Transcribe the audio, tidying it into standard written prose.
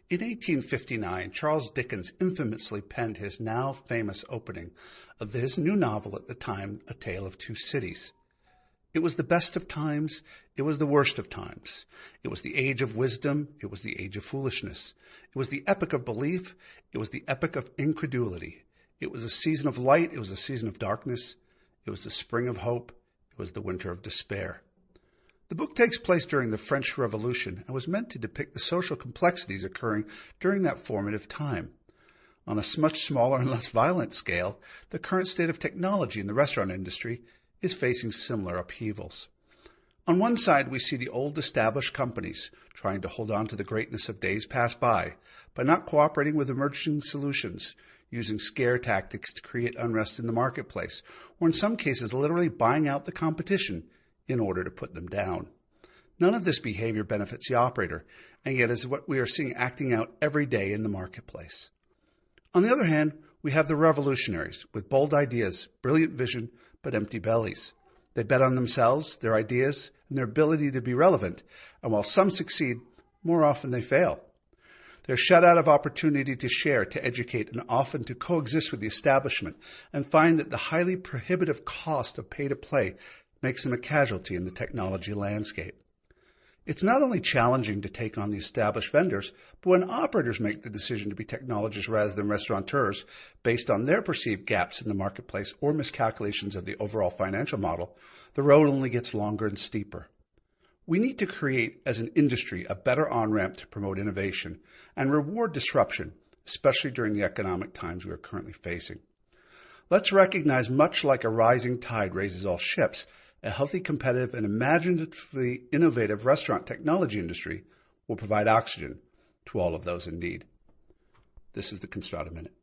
In 1859, Charles Dickens infamously penned his now famous opening of his new novel at the time, A Tale of Two Cities. It was the best of times, it was the worst of times. It was the age of wisdom, it was the age of foolishness. It was the epoch of belief, it was the epoch of incredulity. It was a season of light, it was a season of darkness. It was the spring of hope, it was the winter of despair. The book takes place during the French Revolution and was meant to depict the social complexities occurring during that formative time. On a much smaller and less violent scale, the current state of technology in the restaurant industry is facing similar upheavals. On one side, we see the old established companies trying to hold on to the greatness of days past by not cooperating with emerging solutions, using scare tactics to create unrest in the marketplace, or in some cases literally buying out the competition in order to put them down. None of this behavior benefits the operator, and yet is what we are seeing acting out every day in the marketplace. On the other hand, we have the revolutionaries with bold ideas, brilliant vision, but empty bellies. They bet on themselves, their ideas, and their ability to be relevant, and while some succeed, more often they fail. They're shut out of opportunity to share, to educate, and often to coexist with the establishment, and find that the highly prohibitive cost of pay-to-play makes them a casualty in the technology landscape. It's not only challenging to take on the established vendors, but when operators make the decision to be technologists rather than restaurateurs based on their perceived gaps in the marketplace or miscalculations of the overall financial model, the road only gets longer and steeper. We need to create, as an industry, a better on-ramp to promote innovation and reward disruption, especially during the economic times we are currently facing. Let's recognize, much like a rising tide raises all ships, a healthy, competitive, and imaginatively innovative restaurant technology industry will provide oxygen to all of those in need. This is the Constrata Minute.